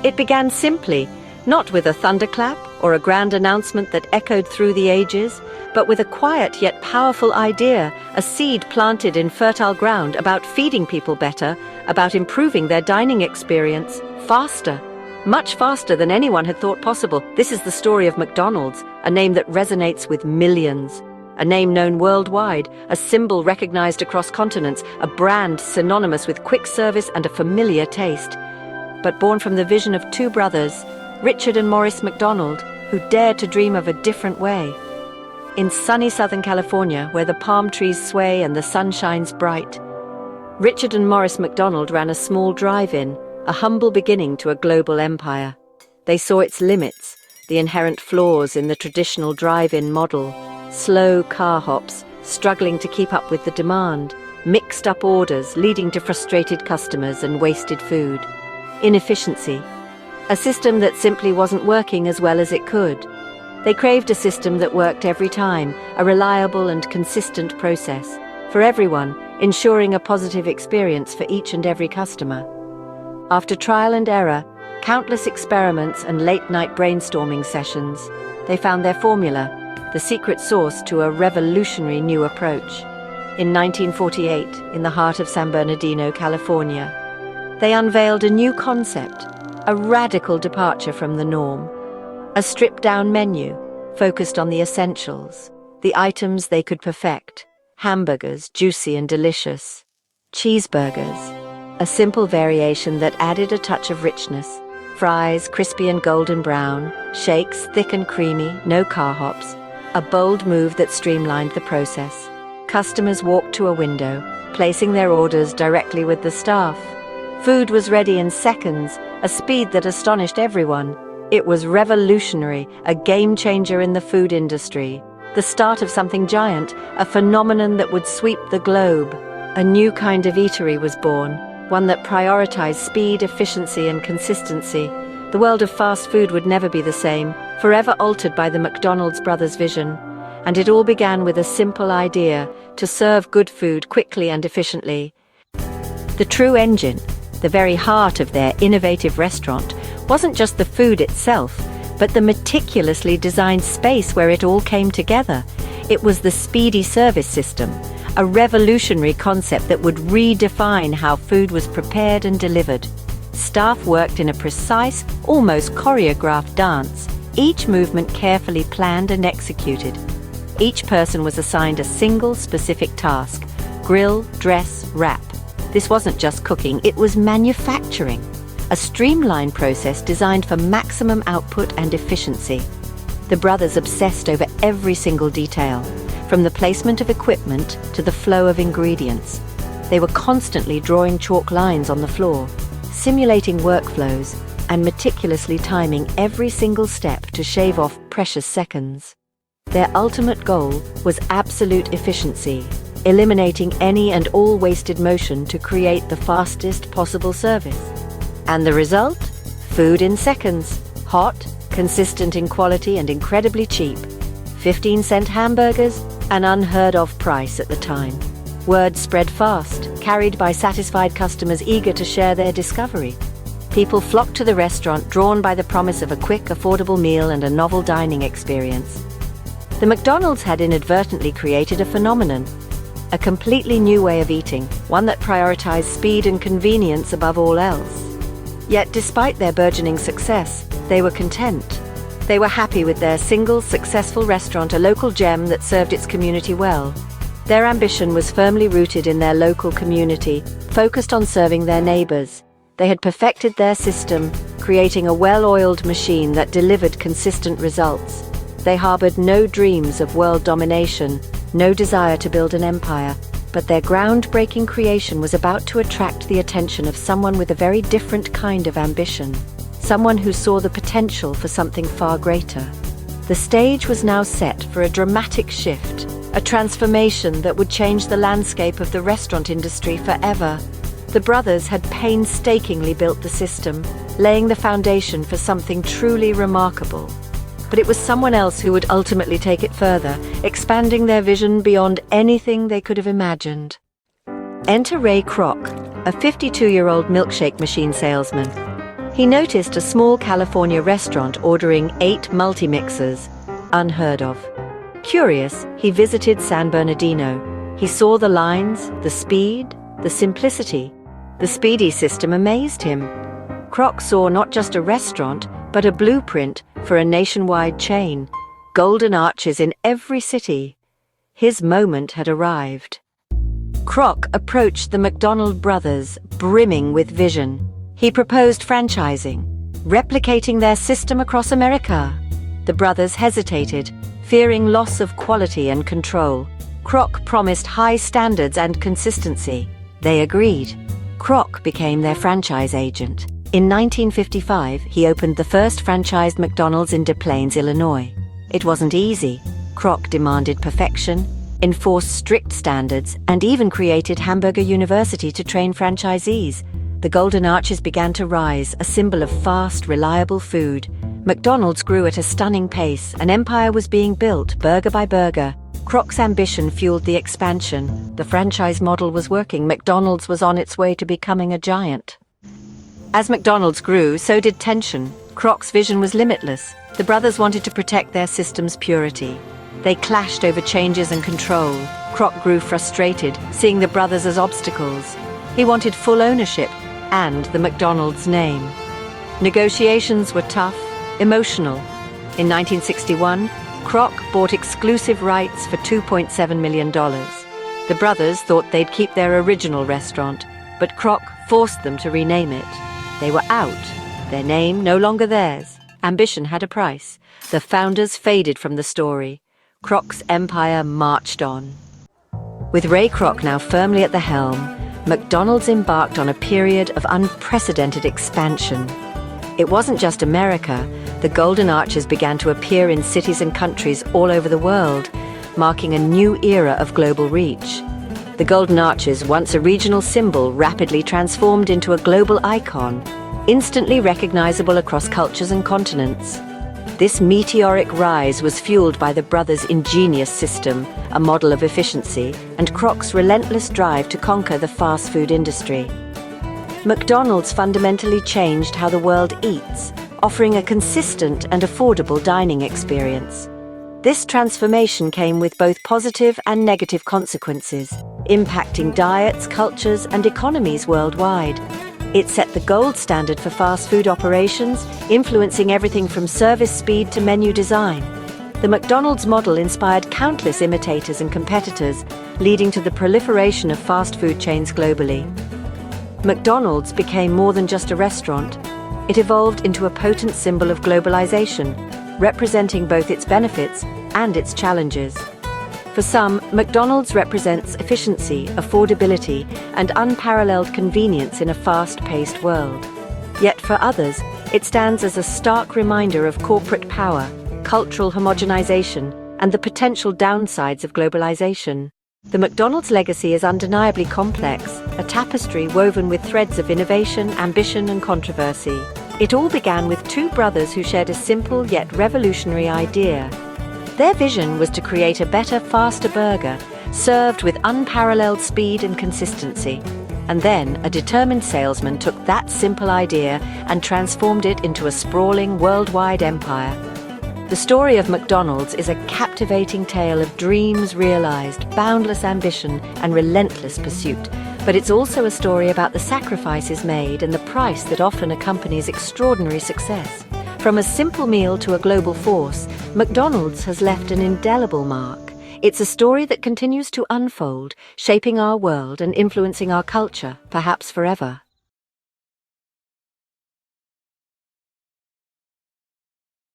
It began simply, not with a thunderclap or a grand announcement that echoed through the ages, but with a quiet yet powerful idea, a seed planted in fertile ground about feeding people better, about improving their dining experience faster, much faster than anyone had thought possible. This is the story of McDonald's, a name that resonates with millions. A name known worldwide, a symbol recognized across continents, a brand synonymous with quick service and a familiar taste. But born from the vision of two brothers, Richard and Maurice McDonald, who dared to dream of a different way. In sunny Southern California, where the palm trees sway and the sun shines bright, Richard and Maurice McDonald ran a small drive-in, a humble beginning to a global empire. They saw its limits, the inherent flaws in the traditional drive-in model, slow car hops, struggling to keep up with the demand, mixed-up orders leading to frustrated customers and wasted food, inefficiency, a system that simply wasn't working as well as it could. They craved a system that worked every time, a reliable and consistent process, for everyone, ensuring a positive experience for each and every customer. After trial and error, countless experiments and late-night brainstorming sessions, they found their formula, the secret sauce to a revolutionary new approach. In 1948, in the heart of San Bernardino, California, they unveiled a new concept, a radical departure from the norm. A stripped-down menu, focused on the essentials, the items they could perfect. Hamburgers, juicy and delicious. Cheeseburgers, a simple variation that added a touch of richness. Fries, crispy and golden brown. Shakes, thick and creamy, no car hops. A bold move that streamlined the process. Customers walked to a window, placing their orders directly with the staff. Food was ready in seconds, a speed that astonished everyone. It was revolutionary, a game-changer in the food industry. The start of something giant, a phenomenon that would sweep the globe. A new kind of eatery was born, one that prioritized speed, efficiency, and consistency. The world of fast food would never be the same, forever altered by the McDonald's brothers' vision. And it all began with a simple idea, to serve good food quickly and efficiently. The true engine, the very heart of their innovative restaurant, wasn't just the food itself, but the meticulously designed space where it all came together. It was the speedy service system, a revolutionary concept that would redefine how food was prepared and delivered. Staff worked in a precise, almost choreographed dance, each movement carefully planned and executed. Each person was assigned a single specific task: grill, dress, wrap. This wasn't just cooking, it was manufacturing. A streamlined process designed for maximum output and efficiency. The brothers obsessed over every single detail, from the placement of equipment to the flow of ingredients. They were constantly drawing chalk lines on the floor, simulating workflows, and meticulously timing every single step to shave off precious seconds. Their ultimate goal was absolute efficiency, eliminating any and all wasted motion to create the fastest possible service. And the result? Food in seconds. Hot, consistent in quality and incredibly cheap. 15-cent hamburgers, an unheard-of price at the time. Word spread fast, carried by satisfied customers eager to share their discovery. People flocked to the restaurant, drawn by the promise of a quick, affordable meal and a novel dining experience. The McDonald's had inadvertently created a phenomenon, a completely new way of eating, one that prioritized speed and convenience above all else. Yet despite their burgeoning success, they were content. They were happy with their single, successful restaurant, a local gem that served its community well. Their ambition was firmly rooted in their local community, focused on serving their neighbors. They had perfected their system, creating a well-oiled machine that delivered consistent results. They harbored no dreams of world domination, no desire to build an empire, but their groundbreaking creation was about to attract the attention of someone with a very different kind of ambition, someone who saw the potential for something far greater. The stage was now set for a dramatic shift, a transformation that would change the landscape of the restaurant industry forever. The brothers had painstakingly built the system, laying the foundation for something truly remarkable. But it was someone else who would ultimately take it further, expanding their vision beyond anything they could have imagined. Enter Ray Kroc, a 52-year-old milkshake machine salesman. He noticed a small California restaurant ordering 8 multi-mixers, unheard of. Curious, he visited San Bernardino. He saw the lines, the speed, the simplicity. The speedy system amazed him. Kroc saw not just a restaurant, but a blueprint for a nationwide chain, golden arches in every city. His moment had arrived. Kroc approached the McDonald brothers, brimming with vision. He proposed franchising, replicating their system across America. The brothers hesitated, fearing loss of quality and control. Kroc promised high standards and consistency. They agreed. Kroc became their franchise agent. In 1955, he opened the first franchised McDonald's in Des Plaines, Illinois. It wasn't easy. Kroc demanded perfection, enforced strict standards, and even created Hamburger University to train franchisees. The Golden Arches began to rise, a symbol of fast, reliable food. McDonald's grew at a stunning pace. An empire was being built, burger by burger. Kroc's ambition fueled the expansion. The franchise model was working. McDonald's was on its way to becoming a giant. As McDonald's grew, so did tension. Kroc's vision was limitless. The brothers wanted to protect their system's purity. They clashed over changes and control. Kroc grew frustrated, seeing the brothers as obstacles. He wanted full ownership and the McDonald's name. Negotiations were tough, emotional. In 1961, Kroc bought exclusive rights for $2.7 million. The brothers thought they'd keep their original restaurant, but Kroc forced them to rename it. They were out, their name no longer theirs. Ambition had a price. The founders faded from the story. Kroc's empire marched on. With Ray Kroc now firmly at the helm, McDonald's embarked on a period of unprecedented expansion. It wasn't just America. The Golden Arches began to appear in cities and countries all over the world, marking a new era of global reach. The Golden Arches, once a regional symbol, rapidly transformed into a global icon, instantly recognizable across cultures and continents. This meteoric rise was fueled by the brothers' ingenious system, a model of efficiency, and Kroc's relentless drive to conquer the fast food industry. McDonald's fundamentally changed how the world eats, offering a consistent and affordable dining experience. This transformation came with both positive and negative consequences, impacting diets, cultures, and economies worldwide. It set the gold standard for fast food operations, influencing everything from service speed to menu design. The McDonald's model inspired countless imitators and competitors, leading to the proliferation of fast food chains globally. McDonald's became more than just a restaurant. It evolved into a potent symbol of globalization, representing both its benefits and its challenges. For some, McDonald's represents efficiency, affordability, and unparalleled convenience in a fast-paced world. Yet for others, it stands as a stark reminder of corporate power, cultural homogenization, and the potential downsides of globalization. The McDonald's legacy is undeniably complex, a tapestry woven with threads of innovation, ambition, and controversy. It all began with two brothers who shared a simple yet revolutionary idea. Their vision was to create a better, faster burger, served with unparalleled speed and consistency. And then a determined salesman took that simple idea and transformed it into a sprawling worldwide empire. The story of McDonald's is a captivating tale of dreams realized, boundless ambition, and relentless pursuit. But it's also a story about the sacrifices made and the price that often accompanies extraordinary success. From a simple meal to a global force, McDonald's has left an indelible mark. It's a story that continues to unfold, shaping our world and influencing our culture, perhaps forever.